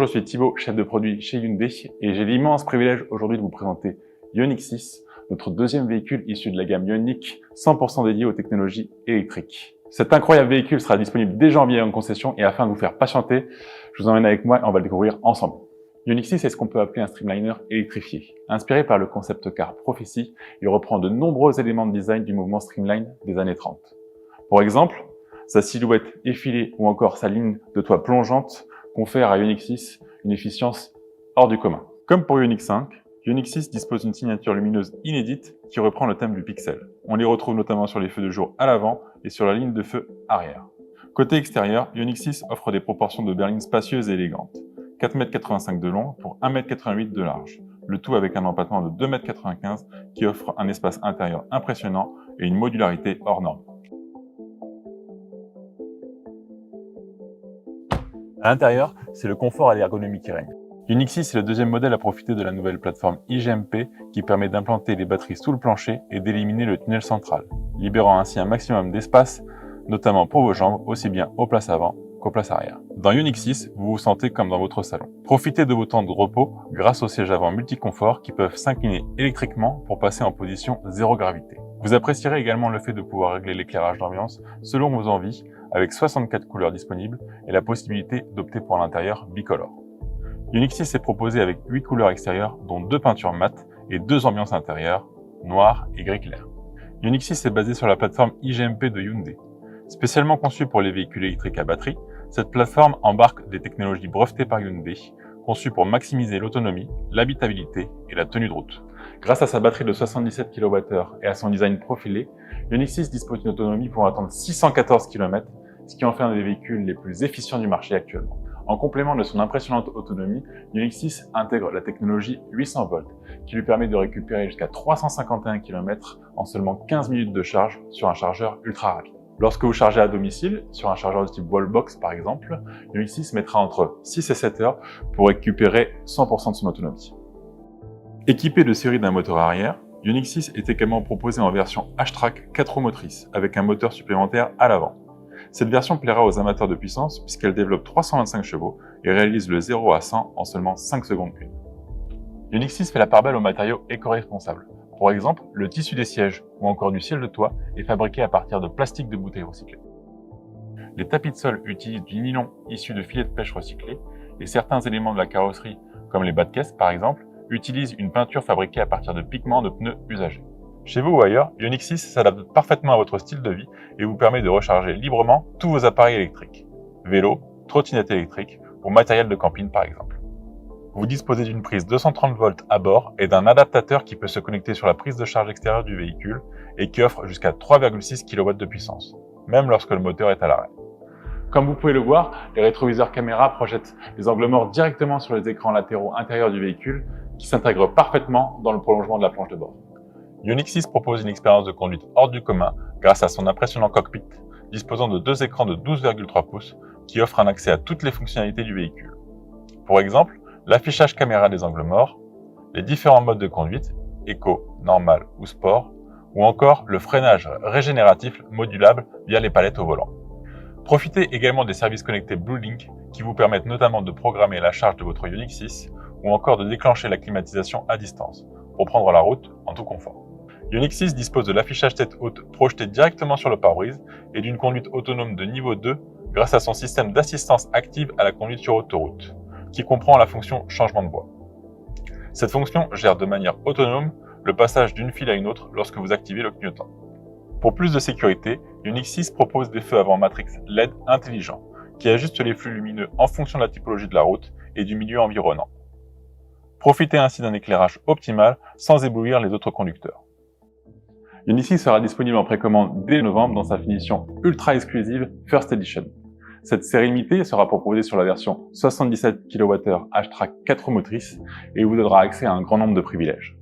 je suis Thibaut, chef de produit chez Hyundai et j'ai l'immense privilège aujourd'hui de vous présenter Ioniq 6, notre deuxième véhicule issu de la gamme Ioniq 100% dédié aux technologies électriques. Cet incroyable véhicule sera disponible dès janvier en concession et afin de vous faire patienter, je vous emmène avec moi et on va le découvrir ensemble. Ioniq 6 est ce qu'on peut appeler un streamliner électrifié. Inspiré par le concept car Prophecy, il reprend de nombreux éléments de design du mouvement streamline des années 30. Pour exemple, sa silhouette effilée ou encore sa ligne de toit plongeante confère à Ioniq 6 une efficience hors du commun. Comme pour Ioniq 5, Ioniq 6 dispose d'une signature lumineuse inédite qui reprend le thème du pixel. On les retrouve notamment sur les feux de jour à l'avant et sur la ligne de feu arrière. Côté extérieur, Ioniq 6 offre des proportions de berline spacieuses et élégantes. 4,85 m de long pour 1,88 m de large. Le tout avec un empattement de 2,95 m qui offre un espace intérieur impressionnant et une modularité hors norme. À l'intérieur, c'est le confort et l'ergonomie qui règnent. Ioniq 6 est le deuxième modèle à profiter de la nouvelle plateforme IGMP qui permet d'implanter les batteries sous le plancher et d'éliminer le tunnel central, libérant ainsi un maximum d'espace, notamment pour vos jambes, aussi bien aux places avant qu'aux places arrière. Dans Ioniq 6, vous vous sentez comme dans votre salon. Profitez de vos temps de repos grâce aux sièges avant multiconfort qui peuvent s'incliner électriquement pour passer en position zéro gravité. Vous apprécierez également le fait de pouvoir régler l'éclairage d'ambiance selon vos envies, avec 64 couleurs disponibles et la possibilité d'opter pour l'intérieur bicolore. Ioniq 6 est proposé avec 8 couleurs extérieures, dont 2 peintures mates et 2 ambiances intérieures, noir et gris clair. Ioniq 6 est basé sur la plateforme IGMP de Hyundai. Spécialement conçue pour les véhicules électriques à batterie, cette plateforme embarque des technologies brevetées par Hyundai, conçues pour maximiser l'autonomie, l'habitabilité et la tenue de route. Grâce à sa batterie de 77 kWh et à son design profilé, Ioniq 6 dispose d'une autonomie pour atteindre 614 km, ce qui en fait un des véhicules les plus efficients du marché actuellement. En complément de son impressionnante autonomie, Ioniq 6 intègre la technologie 800 volts, qui lui permet de récupérer jusqu'à 351 km en seulement 15 minutes de charge sur un chargeur ultra rapide. Lorsque vous chargez à domicile, sur un chargeur de type Wallbox par exemple, Ioniq 6 mettra entre 6 et 7 heures pour récupérer 100% de son autonomie. Équipé de série d'un moteur arrière, Ioniq 6 est également proposé en version H-Track 4 roues motrices, avec un moteur supplémentaire à l'avant. Cette version plaira aux amateurs de puissance puisqu'elle développe 325 chevaux et réalise le 0 à 100 en seulement 5 secondes 1. Ioniq 6 fait la part belle aux matériaux éco-responsables. Pour exemple, le tissu des sièges ou encore du ciel de toit est fabriqué à partir de plastique de bouteilles recyclées. Les tapis de sol utilisent du nylon issu de filets de pêche recyclés et certains éléments de la carrosserie, comme les bas de caisse par exemple, utilisent une peinture fabriquée à partir de pigments de pneus usagés. Chez vous ou ailleurs, Ioniq 6 s'adapte parfaitement à votre style de vie et vous permet de recharger librement tous vos appareils électriques. Vélo, trottinette électrique ou matériel de camping par exemple. Vous disposez d'une prise 230 volts à bord et d'un adaptateur qui peut se connecter sur la prise de charge extérieure du véhicule et qui offre jusqu'à 3,6 kW de puissance, même lorsque le moteur est à l'arrêt. Comme vous pouvez le voir, les rétroviseurs caméra projettent les angles morts directement sur les écrans latéraux intérieurs du véhicule qui s'intègrent parfaitement dans le prolongement de la planche de bord. Ioniq 6 propose une expérience de conduite hors du commun grâce à son impressionnant cockpit, disposant de 2 écrans de 12,3 pouces qui offrent un accès à toutes les fonctionnalités du véhicule. Pour exemple, l'affichage caméra des angles morts, les différents modes de conduite, éco, normal ou sport, ou encore le freinage régénératif modulable via les palettes au volant. Profitez également des services connectés BlueLink qui vous permettent notamment de programmer la charge de votre Ioniq 6 ou encore de déclencher la climatisation à distance pour prendre la route en tout confort. Ioniq 6 dispose de l'affichage tête haute projeté directement sur le pare-brise et d'une conduite autonome de niveau 2 grâce à son système d'assistance active à la conduite sur autoroute, qui comprend la fonction changement de voie. Cette fonction gère de manière autonome le passage d'une file à une autre lorsque vous activez le clignotant. Pour plus de sécurité, Ioniq 6 propose des feux avant matrix LED intelligents qui ajustent les flux lumineux en fonction de la typologie de la route et du milieu environnant. Profitez ainsi d'un éclairage optimal sans éblouir les autres conducteurs. Ioniq 6 sera disponible en précommande dès novembre dans sa finition ultra exclusive First Edition. Cette série limitée sera proposée sur la version 77 kWh H-Track 4 roues motrices et vous donnera accès à un grand nombre de privilèges.